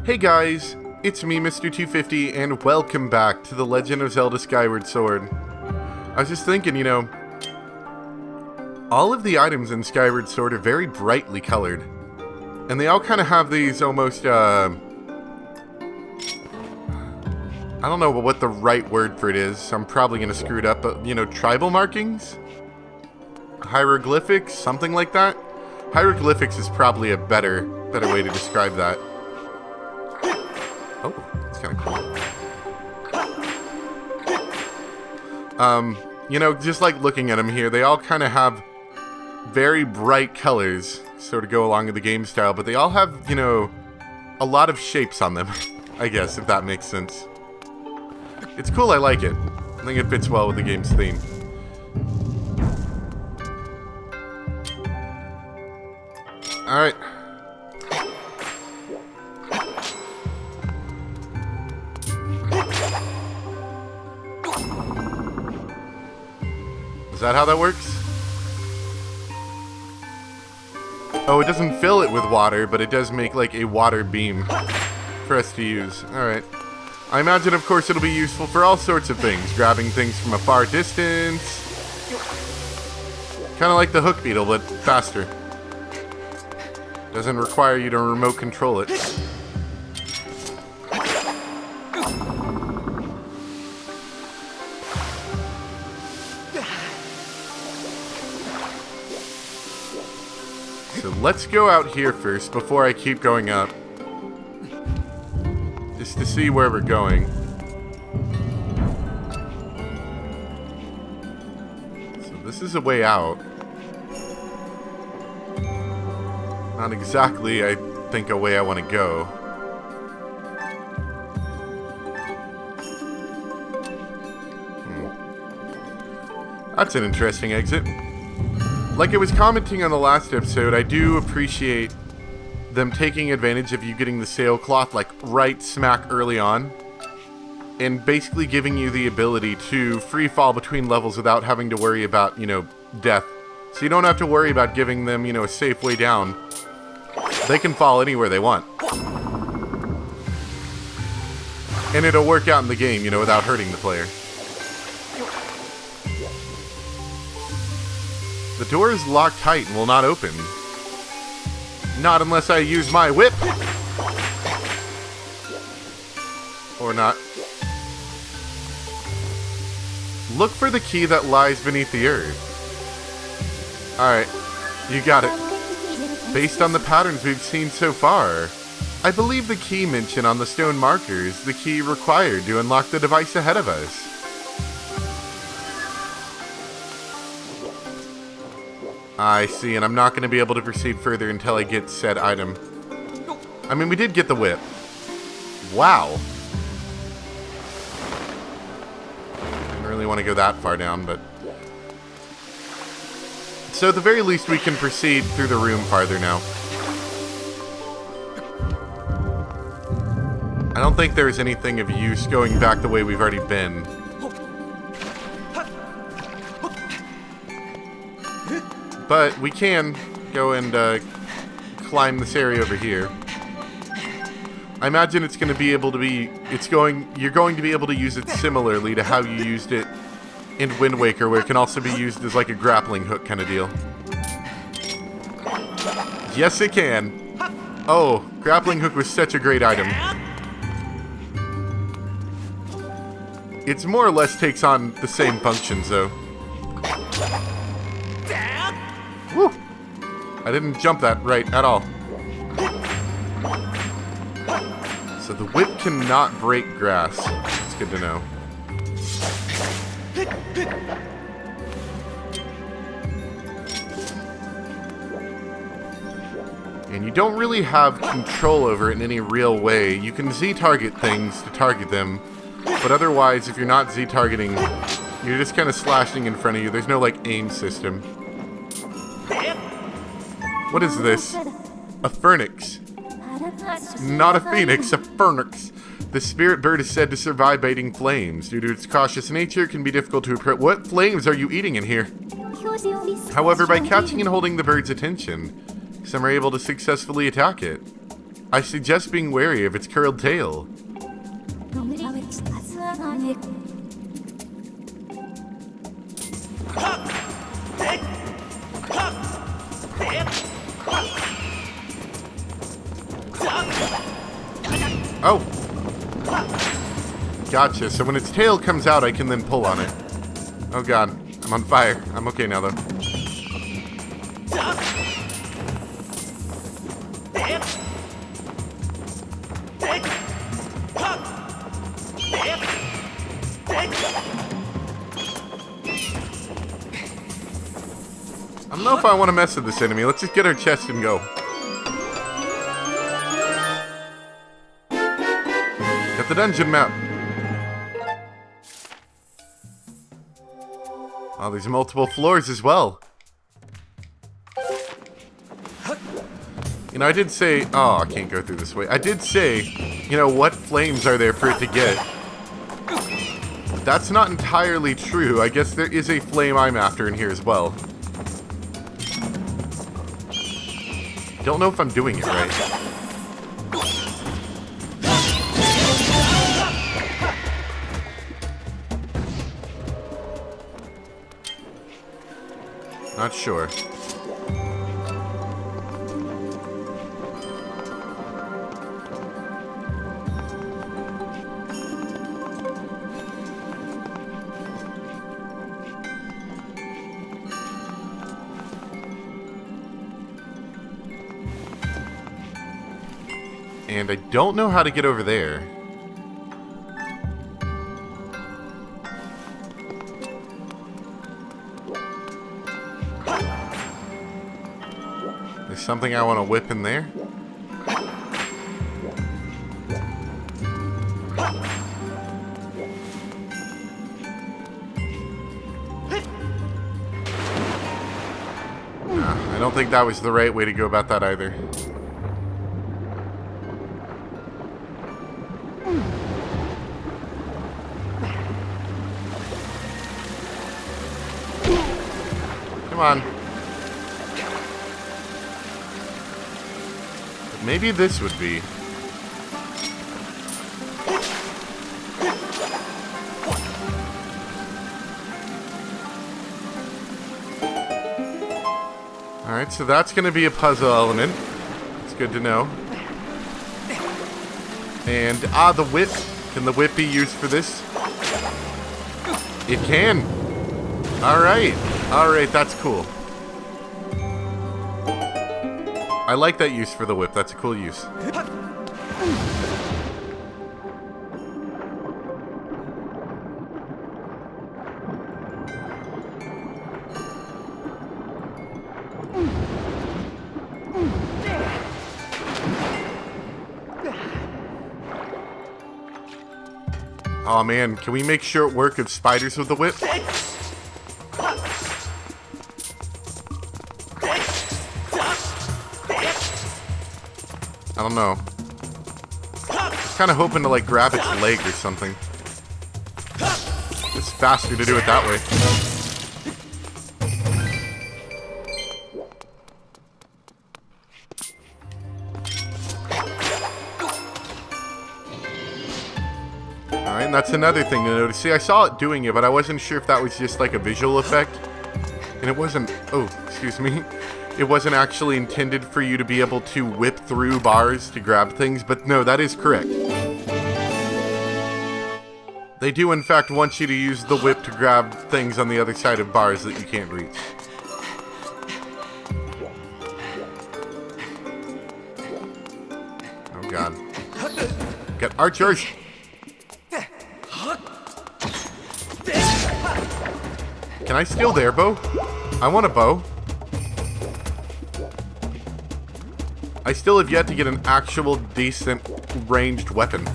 Hey guys, it's me, Mr. 250, and welcome back to The Legend of Zelda Skyward Sword. I was just thinking, all of the items in Skyward Sword are very brightly colored. And they all kind of have these almost, I don't know what the right word for it is, so I'm probably going to screw it up, but, tribal markings? Hieroglyphics? Something like that? Hieroglyphics is probably a better way to describe that. Oh, that's kind of cool. Just like looking at them here, they all kind of have very bright colors, sort of go along with the game style, but they all have, a lot of shapes on them, I guess, if that makes sense. It's cool, I like it. I think it fits well with the game's theme. Alright. Is that how that works? Oh, it doesn't fill it with water, but it does make like a water beam for us to use. Alright. I imagine, of course, it'll be useful for all sorts of things. Grabbing things from a far distance. Kind of like the hook beetle, but faster. Doesn't require you to remote control it. So let's go out here first before I keep going up. Just to see where we're going. So this is a way out. Not exactly, I think, a way I want to go. That's an interesting exit. Like I was commenting on the last episode, I do appreciate them taking advantage of you getting the sailcloth like right smack early on. And basically giving you the ability to free fall between levels without having to worry about, death. So you don't have to worry about giving them, a safe way down. They can fall anywhere they want. And it'll work out in the game, without hurting the player. The door is locked tight and will not open. Not unless I use my whip! Or not. Look for the key that lies beneath the earth. Alright, you got it. Based on the patterns we've seen so far, I believe the key mentioned on the stone marker is the key required to unlock the device ahead of us. I see, and I'm not going to be able to proceed further until I get said item. I mean, we did get the whip. Wow. Didn't really want to go that far down, but... So at the very least, we can proceed through the room farther now. I don't think there's anything of use going back the way we've already been. But we can go and climb this area over here. I imagine it's going to be able to be... You're going to be able to use it similarly to how you used it in Wind Waker, where it can also be used as like a grappling hook kind of deal. Yes, it can. Oh, grappling hook was such a great item. It's more or less takes on the same functions, though. Woo! I didn't jump that right at all. So the whip cannot break grass. That's good to know. And you don't really have control over it in any real way. You can Z-target things to target them, but otherwise, if you're not Z-targeting, you're just kind of slashing in front of you. There's no, aim system. What is this? A phoenix. Not a phoenix, a phoenix. The spirit bird is said to survive by eating flames. Due to its cautious nature, it can be difficult to approach. What flames are you eating in here? However, by catching and holding the bird's attention, some are able to successfully attack it. I suggest being wary of its curled tail. Oh! Gotcha, so when its tail comes out, I can then pull on it. Oh god, I'm on fire. I'm okay now, though. I don't know if I want to mess with this enemy. Let's just get our chest and go. Got the dungeon map. Oh, there's multiple floors as well. You know, I did say... Oh, I can't go through this way. I did say, you know, what flames are there for it to get? That's not entirely true. I guess there is a flame I'm after in here as well. Don't know if I'm doing it right. Not sure. And I don't know how to get over there. There's something I want to whip in there. Nah, I don't think that was the right way to go about that either. Come on. Maybe this would be. Alright, so that's going to be a puzzle element. It's good to know. And, the whip. Can the whip be used for this? It can. Alright. Alright, that's cool. I like that use for the whip. That's a cool use. Oh man, can we make short work of spiders with the whip? I don't know. I was kind of hoping to like grab its leg or something. It's faster to do it that way. Alright, and that's another thing to notice. See, I saw it doing it, but I wasn't sure if that was just like a visual effect. And it wasn't... Oh, excuse me. It wasn't actually intended for you to be able to whip through bars to grab things, but no, that is correct. They do, in fact, want you to use the whip to grab things on the other side of bars that you can't reach. Oh, God. Get archers! Can I steal their bow? I want a bow. I still have yet to get an actual decent ranged weapon.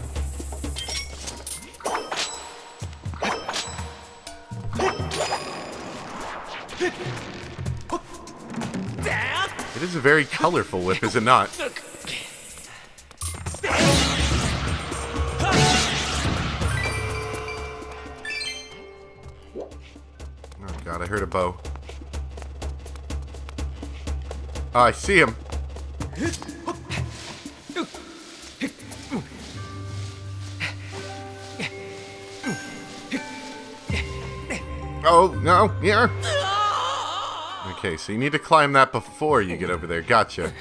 It is a very colorful whip, is it not? Oh god, I heard a bow. Oh, I see him. Oh, no, yeah. Okay, so you need to climb that before you get over there. Gotcha.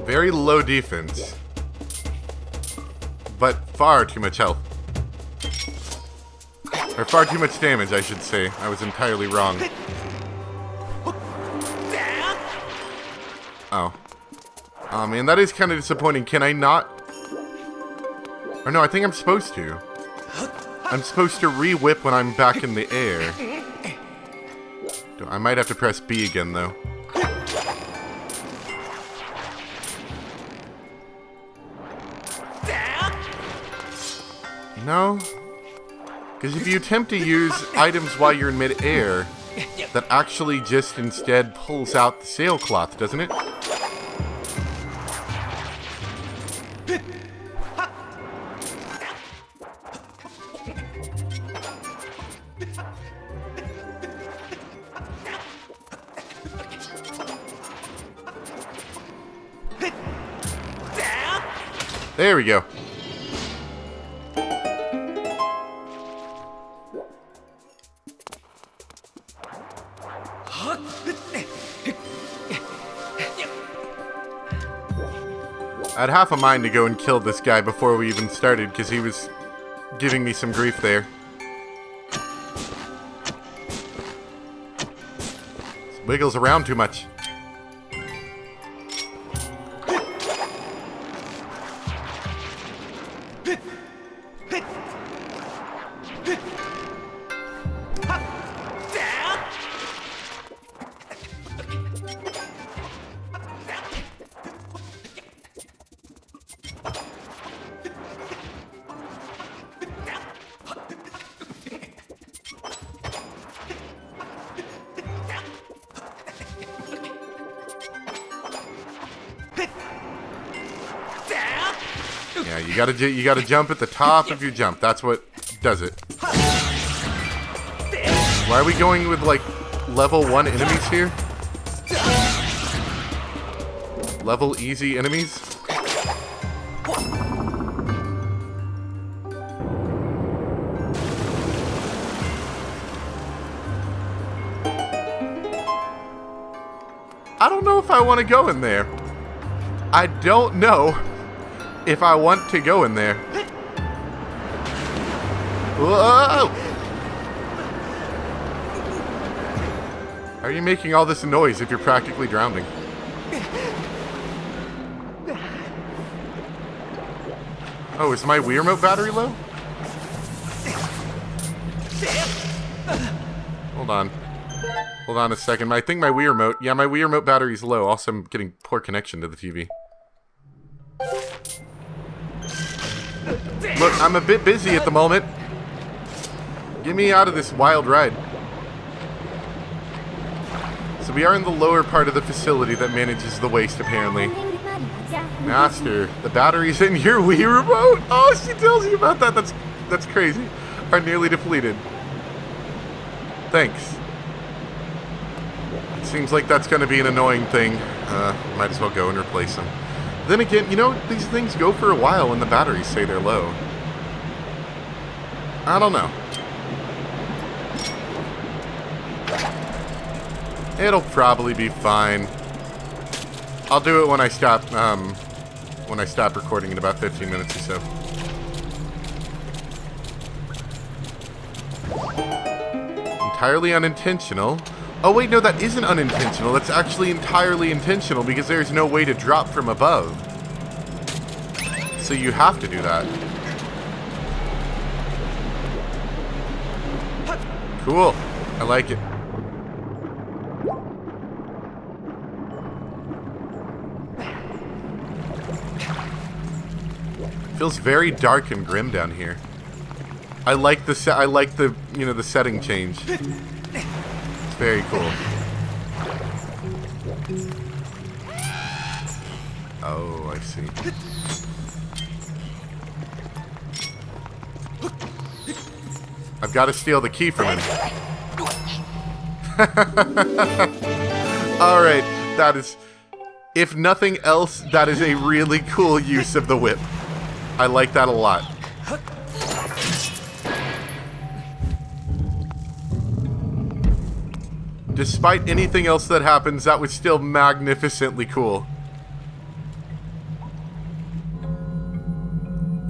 Very low defense, but far too much health. Or far too much damage, I should say. I was entirely wrong. Oh. Oh man, that is kind of disappointing. Can I not? Or no, I think I'm supposed to. I'm supposed to re-whip when I'm back in the air. I might have to press B again, though. No? Because if you attempt to use items while you're in mid-air, that actually just instead pulls out the sailcloth, doesn't it? There we go. I had half a mind to go and kill this guy before we even started, because he was giving me some grief there. This wiggles around too much. Yeah, you gotta jump at the top of your jump. That's what does it. Why are we going with like level 1 enemies here? Level easy enemies? I don't know if I want to go in there. I don't know if I want to go in there. Whoa! How are you making all this noise if you're practically drowning? Oh, is my Wii Remote battery low? Hold on. Hold on a second. I think my Wii Remote... Yeah, my Wii Remote battery's low. Also, I'm getting poor connection to the TV. Look, I'm a bit busy at the moment. Get me out of this wild ride. So we are in the lower part of the facility that manages the waste, apparently. Master, the batteries in your Wii Remote? Oh, she tells you about that. That's crazy. Are nearly depleted. Thanks. It seems like that's going to be an annoying thing. Might as well go and replace them. Then again, you know, these things go for a while when the batteries say they're low. I don't know. It'll probably be fine. I'll do it when I stop recording in about 15 minutes or so. Entirely unintentional. Oh wait, no, that isn't unintentional. That's actually entirely intentional because there's no way to drop from above. So you have to do that. Cool. I like it. Feels very dark and grim down here. I like the the setting change. It's very cool. Oh, I see. I've got to steal the key from him. Alright, that is... If nothing else, that is a really cool use of the whip. I like that a lot. Despite anything else that happens, that was still magnificently cool.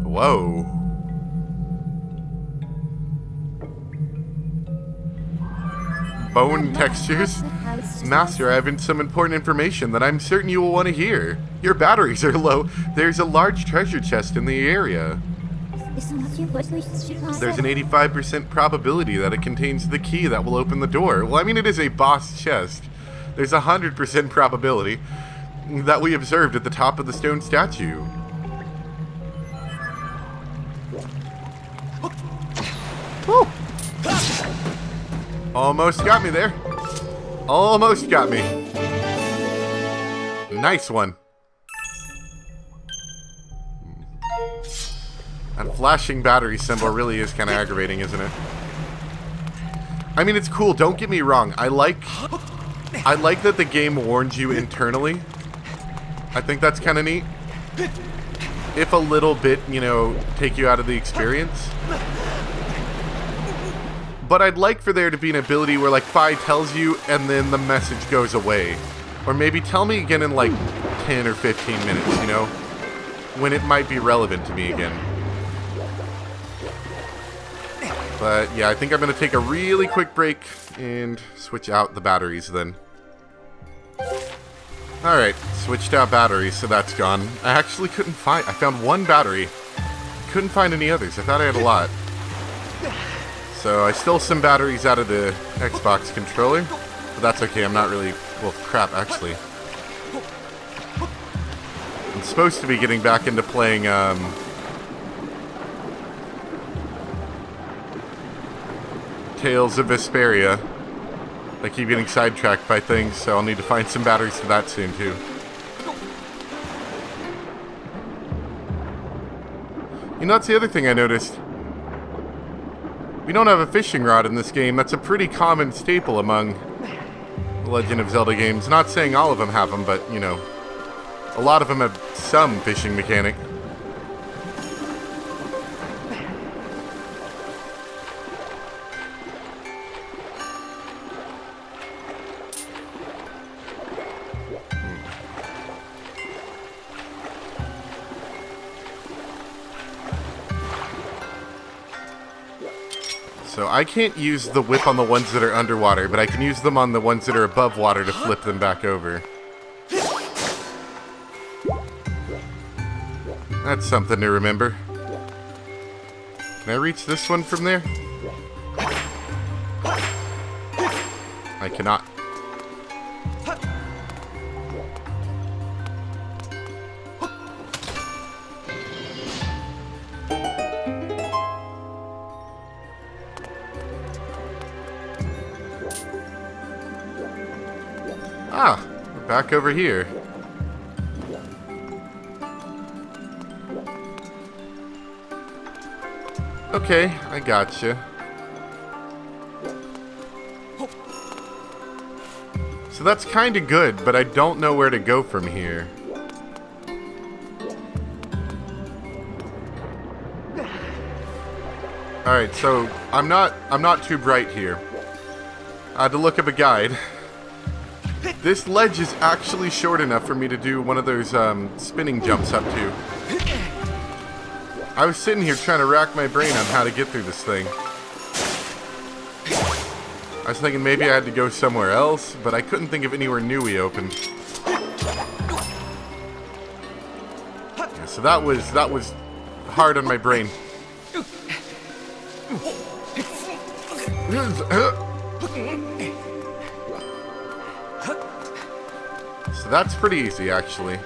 Whoa. Bone textures? Master, I have some important information that I'm certain you will want to hear. Your batteries are low. There's a large treasure chest in the area. There's an 85% probability that it contains the key that will open the door. Well, I mean, it is a boss chest. There's a 100% probability that we observed at the top of the stone statue. Woo! Almost got me there. Almost got me. Nice one. That flashing battery symbol really is kind of aggravating, isn't it? I mean, it's cool. Don't get me wrong. I like that the game warns you internally. I think that's kind of neat. If a little bit, take you out of the experience. But I'd like for there to be an ability where, like, Fi tells you and then the message goes away. Or maybe tell me again in, like, 10 or 15 minutes, when it might be relevant to me again. But, yeah, I think I'm going to take a really quick break and switch out the batteries then. Alright, switched out batteries, so that's gone. I actually couldn't find... I found one battery. Couldn't find any others. I thought I had a lot. So I stole some batteries out of the Xbox controller, but that's okay. I'm not really... Well, crap, actually. I'm supposed to be getting back into playing, Tales of Vesperia. I keep getting sidetracked by things, so I'll need to find some batteries for that soon, too. That's the other thing I noticed. We don't have a fishing rod in this game. That's a pretty common staple among the Legend of Zelda games. Not saying all of them have them, but, a lot of them have some fishing mechanic. So I can't use the whip on the ones that are underwater, but I can use them on the ones that are above water to flip them back over. That's something to remember. Can I reach this one from there? I cannot. Ah, we're back over here. Okay, I gotcha. So that's kind of good, but I don't know where to go from here. Alright, so I'm not too bright here. I had to look up a guide. This ledge is actually short enough for me to do one of those spinning jumps up to. I was sitting here trying to rack my brain on how to get through this thing. I was thinking maybe I had to go somewhere else, but I couldn't think of anywhere new we opened. Yeah, so that was hard on my brain. So that's pretty easy, actually.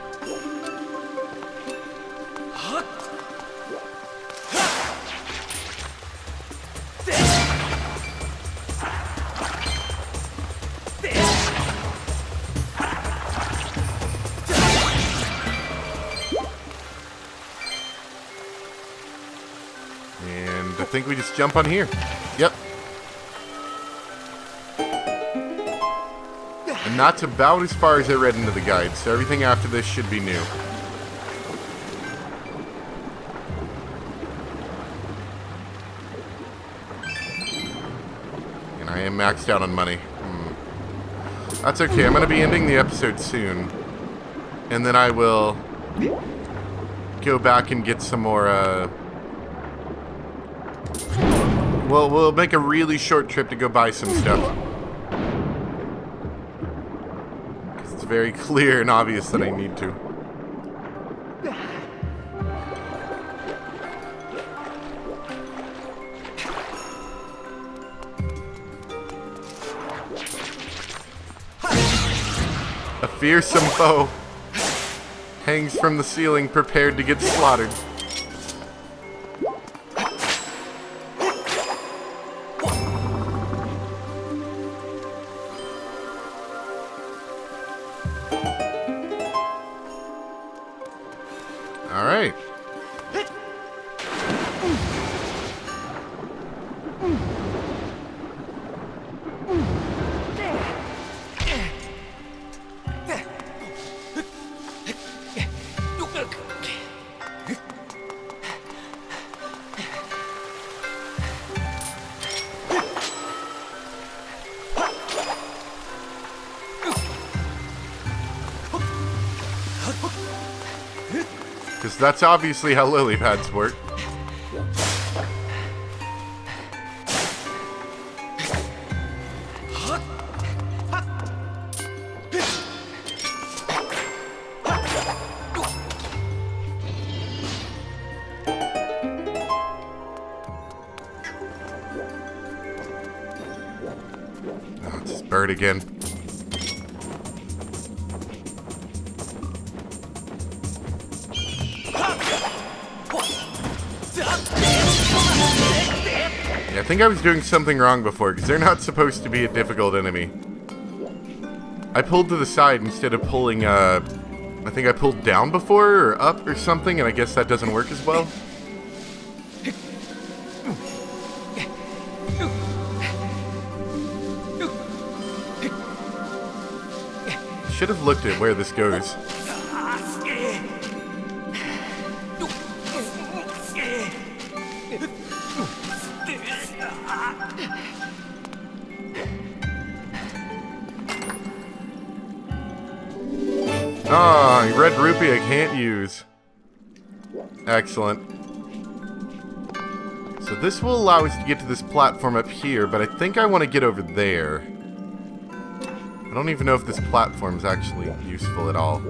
think we just jump on here. Yep. And that's about as far as I read into the guide, so everything after this should be new. And I am maxed out on money. That's okay, I'm going to be ending the episode soon. And then I will go back and get some more, Well, we'll make a really short trip to go buy some stuff. It's very clear and obvious that I need to. A fearsome foe hangs from the ceiling, prepared to get slaughtered. All right. Because that's obviously how lily pads work. Oh, it's this bird again. I think I was doing something wrong before, because they're not supposed to be a difficult enemy. I pulled to the side instead of pulling, I think I pulled down before, or up, or something, and I guess that doesn't work as well. Should have looked at where this goes. Ah, red rupee I can't use. Excellent. So this will allow us to get to this platform up here, but I think I want to get over there. I don't even know if this platform is actually useful at all.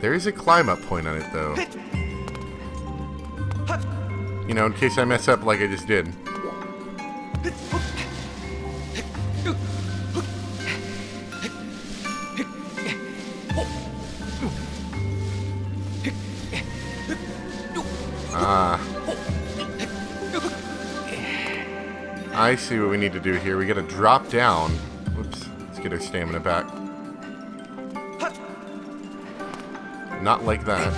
There is a climb up point on it, though. You know, in case I mess up like I just did. I see what we need to do here. We gotta drop down. Oops, let's get our stamina back. Not like that.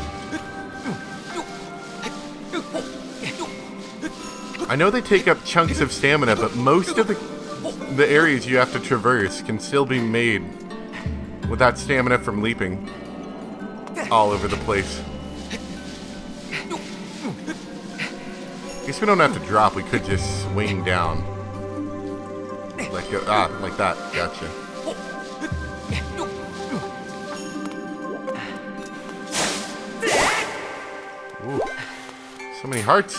I know they take up chunks of stamina, but most of the areas you have to traverse can still be made without stamina from leaping all over the place. I guess we don't have to drop, we could just swing down. Like, like that. Gotcha. Ooh. So many hearts.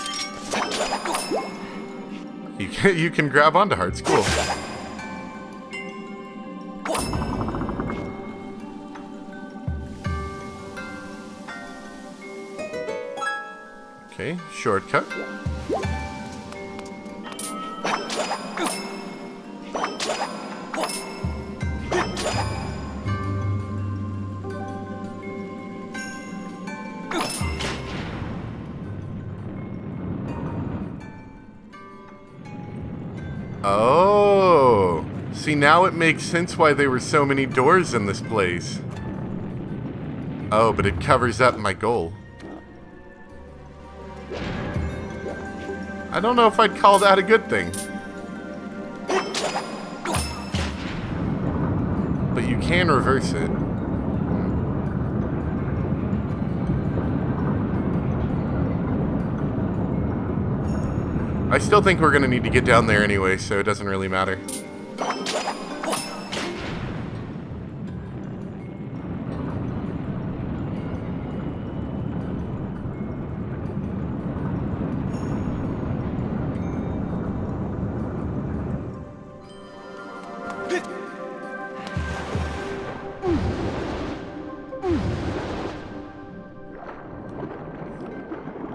You can grab onto hearts. Cool. Okay, shortcut. Oh, see, now it makes sense why there were so many doors in this place. Oh, but it covers up my goal. I don't know if I'd call that a good thing. But you can reverse it. I still think we're going to need to get down there anyway, so it doesn't really matter.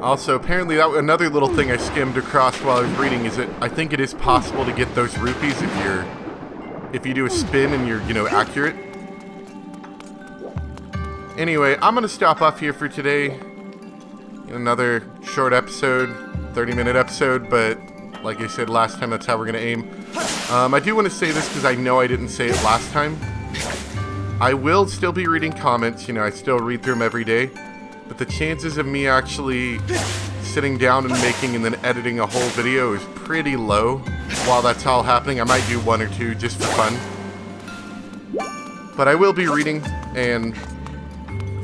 Also, apparently, another little thing I skimmed across while I was reading is that I think it is possible to get those rupees if you do a spin and you're, accurate. Anyway, I'm gonna stop off here for today. Another short episode, 30-minute episode, but like I said last time, that's how we're gonna aim. I do want to say this because I know I didn't say it last time. I will still be reading comments. I still read through them every day. But the chances of me actually sitting down and making and then editing a whole video is pretty low. While that's all happening, I might do one or two just for fun. But I will be reading, and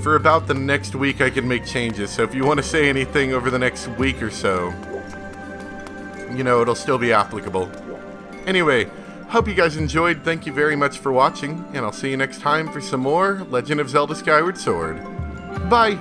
for about the next week I can make changes. So if you want to say anything over the next week or so, it'll still be applicable. Anyway, hope you guys enjoyed. Thank you very much for watching, and I'll see you next time for some more Legend of Zelda Skyward Sword. Bye!